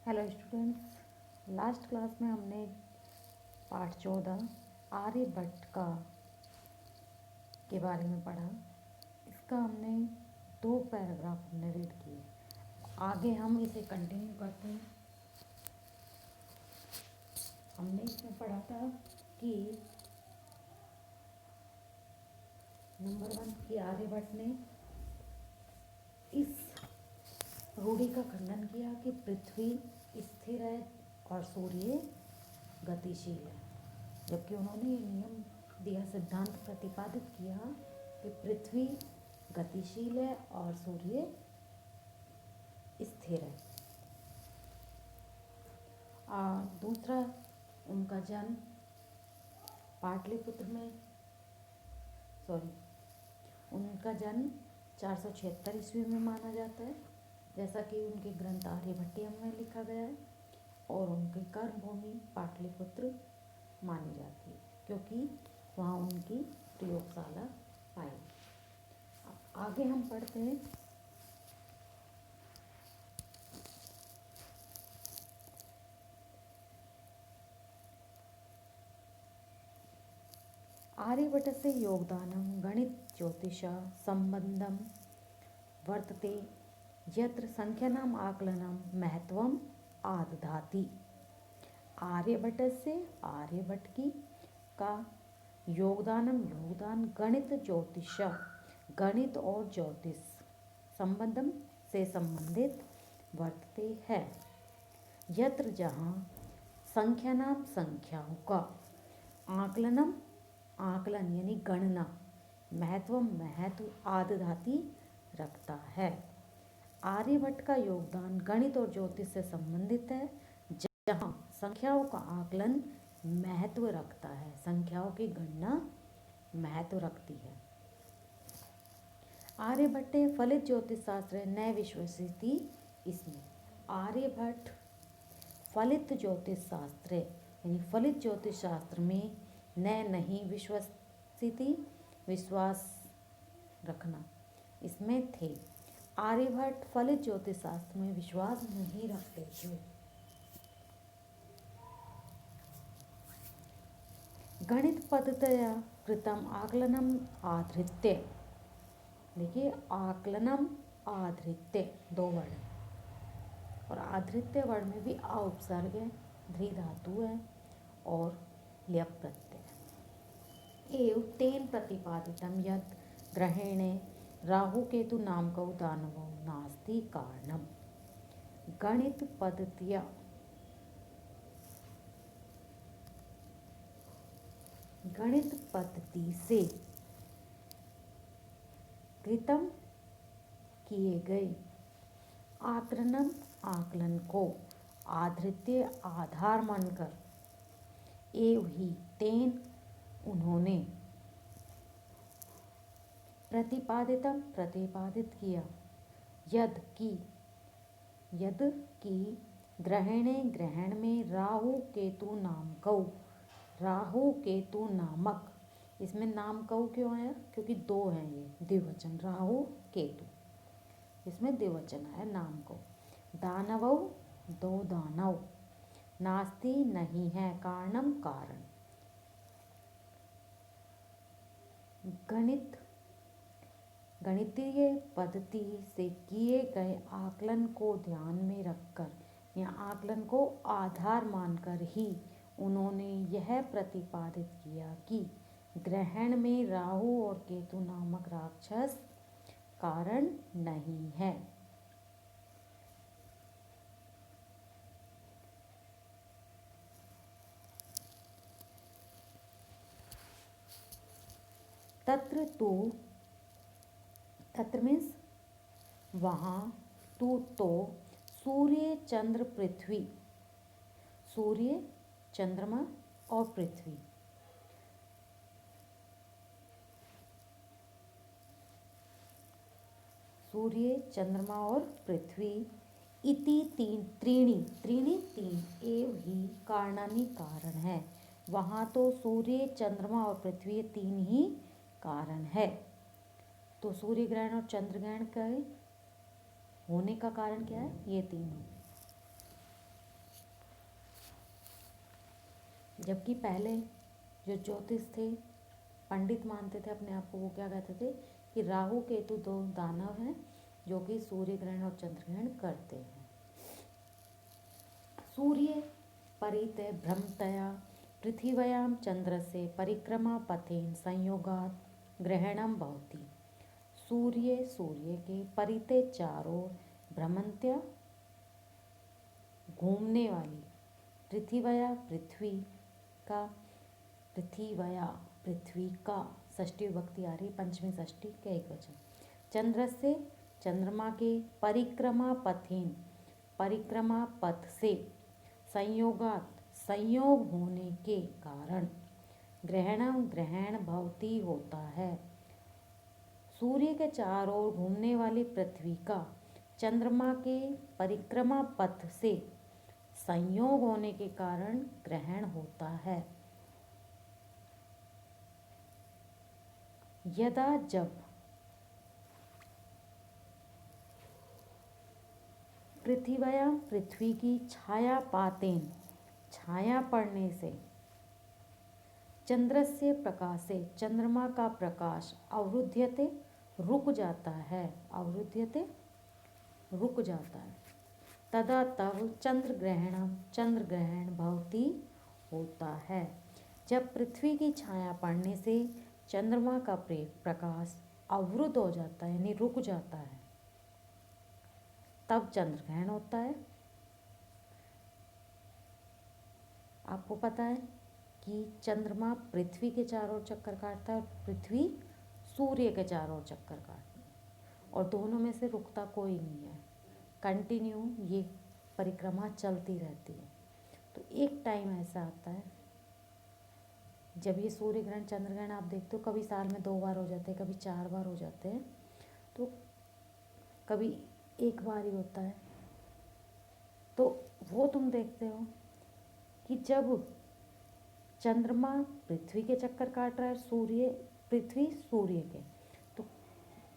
Hello students, last class में हमने पाठ 14 आर्यभट्ट का के बारे में पढ़ा। इसका हमने 2 पैराग्राफ हमने रीड किए। आगे हम इसे कंटिन्यू करते हैं। हमने इसमें पढ़ा था कि नंबर 1 कि आर्यभट्ट ने इस रूढ़ि का खंडन किया कि पृथ्वी स्थिर है और सूर्य गतिशील है, जबकि उन्होंने ये नियम दिया, सिद्धांत प्रतिपादित किया कि पृथ्वी गतिशील है और सूर्य स्थिर है। और दूसरा, उनका जन्म पाटलिपुत्र में उनका जन्म 476 ईस्वी में माना जाता है, जैसा कि उनके ग्रंथ आर्यभट्टियम में लिखा गया है। और उनकी कर्मभूमि पाटलिपुत्र मानी जाती है, क्योंकि वहाँ उनकी प्रयोगशाला पाई। आगे हम पढ़ते हैं। आर्यभट्टस्य योगदानं गणित ज्योतिष संबंधम वर्तते यत्र संख्यानाम आकलनम महत्वम आदधाति। आर्यभट्ट की का योगदान गणित ज्योतिष, गणित और ज्योतिष संबंधम से संबंधित वर्तते है। यत्र जहाँ संख्यानाम संख्याओं का आकलन यानी गणना महत्व आदधाति रखता है। आर्यभट्ट का योगदान गणित और ज्योतिष से संबंधित है, जहाँ संख्याओं का आकलन महत्व रखता है, संख्याओं की गणना महत्व रखती है। आर्यभट्टे फलित ज्योतिष शास्त्र न विश्वसिति। इसमें आर्यभट्ट फलित ज्योतिष शास्त्र यानी फलित ज्योतिष शास्त्र में नहीं विश्वसिति विश्वास रखना इसमें थे। आर्यभट्ट फलित ज्योतिष शास्त्र में विश्वास नहीं रखते थे। गणित पद्धतया कृतम आकलनम आधृत्य। देखिए, आकलनम आधृत्य 2 वर्ड, और आधृत्य वर्ड में भी आ उपसर्ग है, ध्री धातु है और ल्यप प्रत्यय। एव तेन प्रतिपादितम यत् ग्रहेणे राहु केतु नामकौ दानवौ नास्ति कारणम। गणित पद्धति से कृतम किए गए आकलन को आधृत्य आधार मानकर एव ही तेन उन्होंने प्रतिपादित किया यद कि ग्रहण में राहु केतु नामक, इसमें नाम कऊ क्यों आया? क्योंकि 2 हैं, ये द्विवचन राहु केतु, इसमें द्विवचन है नाम को। दानवौ 2 दानव, नास्ति नहीं है, कारणम कारण। गणितीय पद्धति से किए गए आकलन को ध्यान में रखकर या आकलन को आधार मानकर ही उन्होंने यह प्रतिपादित किया कि ग्रहण में राहु और केतु नामक राक्षस कारण नहीं है। तत्र मीन्स वहाँ, तो सूर्य चंद्रमा और पृथ्वी, सूर्य चंद्रमा और पृथ्वी इति त्रीणि एव ही कारणानि कारण है। वहाँ तो सूर्य चंद्रमा और पृथ्वी 3 ही कारण है। तो सूर्य ग्रहण और चंद्र ग्रहण का होने का कारण क्या है? ये 3। जबकि पहले जो ज्योतिष थे, पंडित मानते थे अपने आप को, वो क्या कहते थे कि राहु केतु दो दानव हैं जो कि सूर्य ग्रहण और चंद्र ग्रहण करते हैं। सूर्य परिते भ्रमतया पृथिव्यां चंद्रस्य परिक्रमा पथेन संयोगात् ग्रहणं भवति। सूर्य के परिते चारों भ्रमंत्या घूमने वाली पृथिव्या पृथ्वी का षष्ठी विभक्ति आ रही, पंचमी षष्ठी के एक वचन। चंद्र से चंद्रमा के परिक्रमा पथ से संयोग होने के कारण ग्रहण भवती होता है। सूर्य के चारों ओर घूमने वाली पृथ्वी का चंद्रमा के परिक्रमा पथ से संयोग होने के कारण ग्रहण होता है। यदा जब पृथ्वी की छाया पड़ने से चंद्रस्य प्रकाशे चंद्रमा का प्रकाश अवरुध्यते रुक जाता है। तदा तब चंद्र ग्रहण भवती होता है। जब पृथ्वी की छाया पड़ने से चंद्रमा का प्रकाश अवरुद्ध हो जाता है यानी रुक जाता है, तब चंद्र ग्रहण होता है। आपको पता है कि चंद्रमा पृथ्वी के चारों ओर चक्कर काटता है और पृथ्वी सूर्य के चारों ओर चक्कर काटती है, और दोनों में से रुकता कोई नहीं है, कंटिन्यू ये परिक्रमा चलती रहती है। तो एक टाइम ऐसा आता है जब ये सूर्य ग्रहण चंद्र ग्रहण आप देखते हो, कभी साल में 2 बार हो जाते हैं, कभी 4 बार हो जाते हैं, तो कभी एक बार ही होता है। तो वो तुम देखते हो कि जब चंद्रमा पृथ्वी के चक्कर काट रहा है, पृथ्वी सूर्य के, तो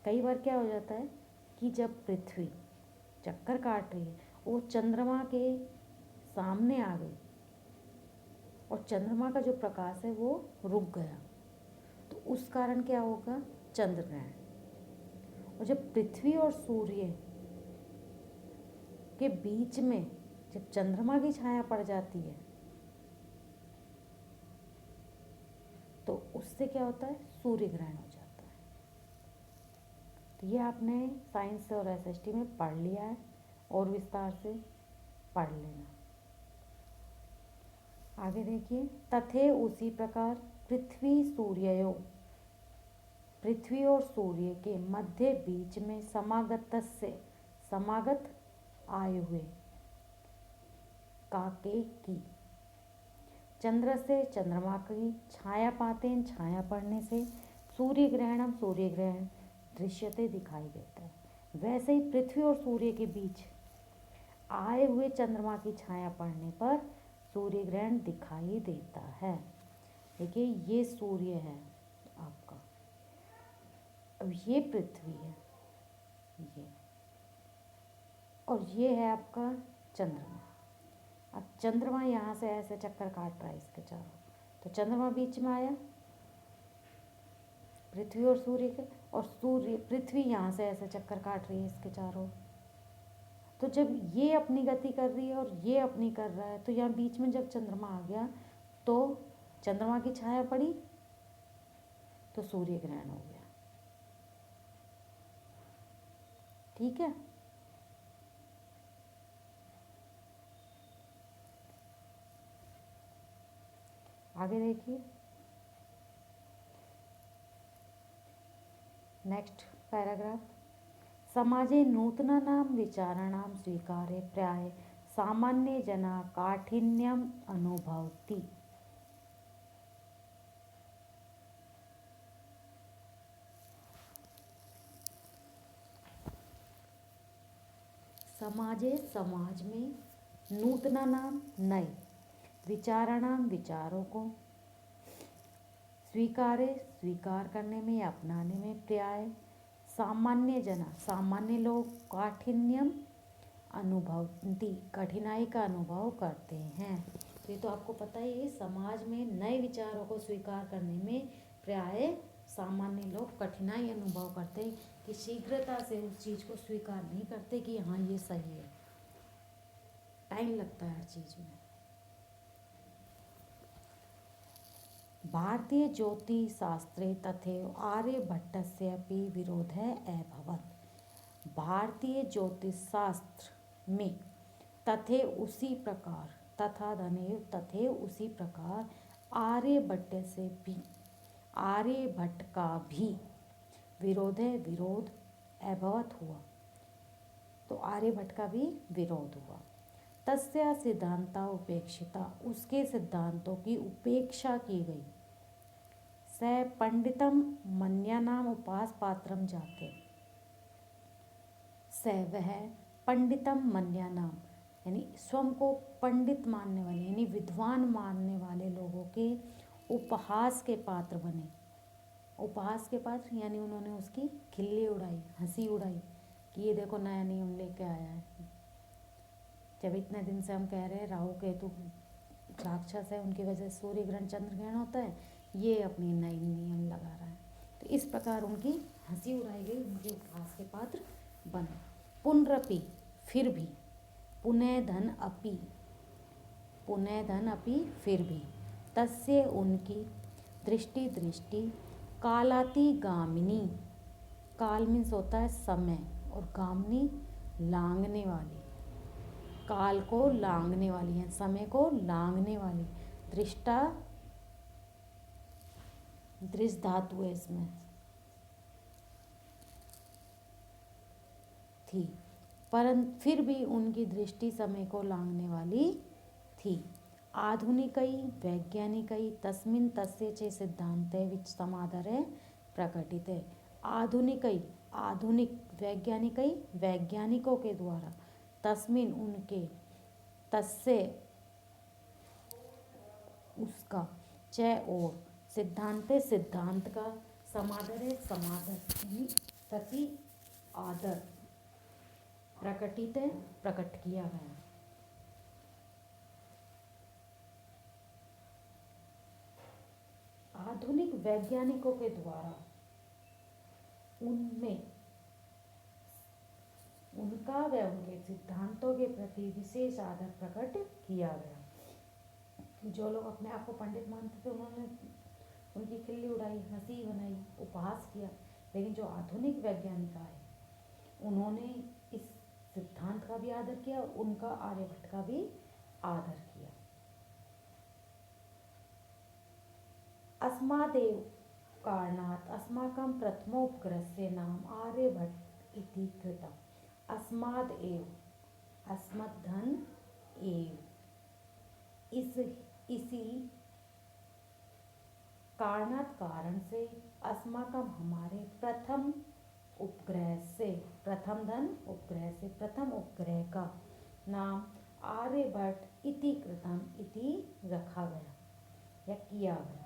कई बार क्या हो जाता है कि जब पृथ्वी चक्कर काट रही है वो चंद्रमा के सामने आ गई और चंद्रमा का जो प्रकाश है वो रुक गया, तो उस कारण क्या होगा, चंद्र ग्रहण। और जब पृथ्वी और सूर्य के बीच में जब चंद्रमा की छाया पड़ जाती है तो उससे क्या होता है, सूर्य ग्रहण हो जाता है। तो ये आपने साइंस और एसएसटी में पढ़ लिया है, और विस्तार से पढ़ लेना। आगे देखिए, तथे उसी प्रकार पृथ्वी और सूर्य के मध्य बीच में समागत आए हुए काके की चंद्र से चंद्रमा की छाया पड़ने से सूर्य ग्रहण दृश्यते दिखाई देता है। वैसे ही पृथ्वी और सूर्य के बीच आए हुए चंद्रमा की छाया पड़ने पर सूर्य ग्रहण दिखाई देता है। देखिए, ये सूर्य है आपका, अब ये पृथ्वी है, ये, और ये है आपका चंद्रमा। अब चंद्रमा यहाँ से ऐसे चक्कर काट रहा है इसके चारों, तो चंद्रमा बीच में आया पृथ्वी और सूर्य के, और पृथ्वी यहाँ से ऐसे चक्कर काट रही है इसके चारों। तो जब ये अपनी गति कर रही है और ये अपनी कर रहा है, तो यहाँ बीच में जब चंद्रमा आ गया तो चंद्रमा की छाया पड़ी तो सूर्य ग्रहण हो गया। ठीक है, आगे देखिए, नेक्स्ट पैराग्राफ। समाजे नूतनानां विचाराणां स्वीकारे प्राय सामान्य जना काठिन्यम अनुभवति। समाज में नूतनानां नए विचाराणां विचारों को स्वीकार करने में या अपनाने में प्राय सामान्य लोग काठिन्यम अनुभवती कठिनाई का अनुभव करते हैं। तो ये तो आपको पता ही है, समाज में नए विचारों को स्वीकार करने में प्राय सामान्य लोग कठिनाई अनुभव करते हैं कि शीघ्रता से उस चीज़ को स्वीकार नहीं करते कि हाँ ये सही है, टाइम लगता है हर चीज़ में। भारतीय ज्योतिशास्त्रे तथैव आर्यभट्टस्यापि विरोधः अभवत्। भारतीय ज्योतिष शास्त्र में तथे उसी प्रकार, तथा धनेव तथे उसी प्रकार आर्यभट्ट से भी, आर्यभट्ट का भी विरोध अभवत हुआ, तो आर्यभट्ट का भी विरोध हुआ। तस्या सिद्धांता उपेक्षिता, उसके सिद्धांतों की उपेक्षा की गई। स पंडितम मन्यानाम उपास पात्रम जाते, स वह पंडितम मन्यानाम यानी स्वयं को पंडित मानने वाले यानी विद्वान मानने वाले लोगों के उपहास के पात्र बने। उपहास के पात्र यानी उन्होंने उसकी खिल्ली उड़ाई, हंसी उड़ाई कि ये देखो नया नियम लेके आया है। जब इतने दिन से हम कह रहे हैं राहु केतु राक्षस है, उनकी वजह से सूर्य ग्रहण चंद्र ग्रहण होता है, ये अपनी नई नियम लगा रहा है। तो इस प्रकार उनकी हंसी उड़ाई गई, उनके उपहास के पात्र बने। पुनरपि फिर भी, पुनः धन अपि फिर भी, तस्य उनकी दृष्टि कालातिगामिनी, काल मीन्स होता है समय और गामिनी लांघने वाली, काल को लांघने वाली है, समय को लांघने वाली। दृष्टा दृष्ट धातु है इसमें, थी, परंतु फिर भी उनकी दृष्टि समय को लांघने वाली थी। आधुनिकई वैज्ञानिकई तस्मिन् तस्य च सिद्धान्ते विच समादरे प्रकटिते। आधुनिक वैज्ञानिकई वैज्ञानिकों के द्वारा, तस्मिन उनके, तस्य उसका, च और, सिद्धांते सिद्धांत का, समादर प्रति आदर, प्रकटित प्रकट किया गया। आधुनिक वैज्ञानिकों के द्वारा उनमें उनका व उनके सिद्धांतों के प्रति विशेष आदर प्रकट किया गया। जो लोग अपने आप को पंडित मानते थे उन्होंने उनकी खिल्ली उड़ाई, हंसी बनाई, उपहास किया, लेकिन जो आधुनिक वैज्ञानिक आए उन्होंने इस सिद्धांत का भी आदर किया और उनका आर्यभट्ट का भी आदर किया। अस्मादेव कारणात् अस्माकं प्रथमोपग्रहस्य नाम आर्यभट्ट इति कृतम्। अस्माद एव, अस्मत् धन एव, इसी कारणात् कारण से, अस्माकं हमारे, प्रथम उपग्रह से, प्रथम धन उपग्रह से, प्रथम उपग्रह का नाम आर्यभट्ट इति कृतम् इति रखा गया या किया गया।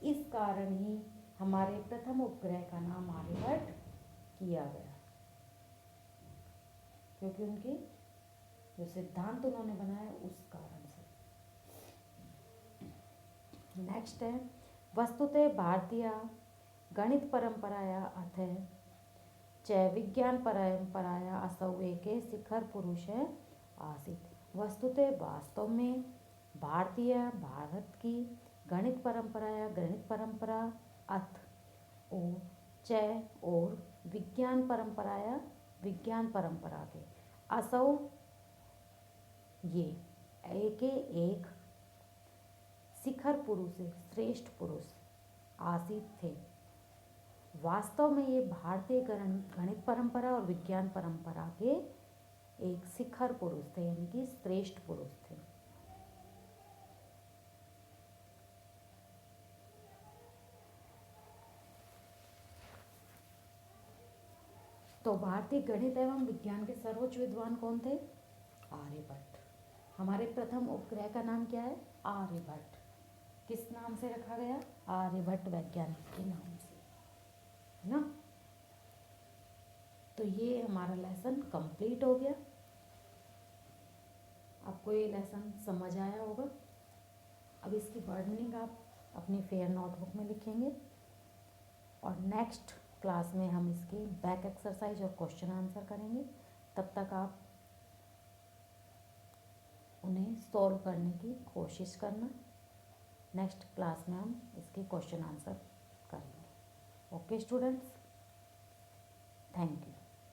इस कारण ही हमारे प्रथम उपग्रह का नाम आर्यभट्ट किया गया, क्योंकि उनके जो सिद्धांत उन्होंने बनाया उस कारण से। नेक्स्ट है, वस्तुतः भारतीय गणित परंपराया अथ च विज्ञान परंपराया असौ एके शिखर पुरुष आसीत्। वस्तुतः वास्तव में भारत की गणित परंपरा अथ और च और विज्ञान परंपरा के असौ ये एक शिखर पुरुष, श्रेष्ठ पुरुष आसीत थे। वास्तव में ये भारतीय गणित परंपरा और विज्ञान परंपरा के एक शिखर पुरुष थे, यानी कि श्रेष्ठ पुरुष थे। तो भारतीय गणित एवं विज्ञान के सर्वोच्च विद्वान कौन थे? आर्यभट्ट। हमारे प्रथम उपग्रह का नाम क्या है? आर्यभट्ट। किस नाम से रखा गया? आर्यभट्ट वैज्ञानिक के नाम से, है ना। तो ये हमारा लेसन कंप्लीट हो गया। आपको आपको ये लेसन समझ आया होगा। अब इसकी वर्ड मीनिंग आप अपनी फेयर नोटबुक में लिखेंगे और नेक्स्ट क्लास में हम इसकी बैक एक्सरसाइज और क्वेश्चन आंसर करेंगे। तब तक आप उन्हें सॉल्व करने की कोशिश करना। नेक्स्ट क्लास में हम इसके क्वेश्चन आंसर करेंगे। Okay students, thank you.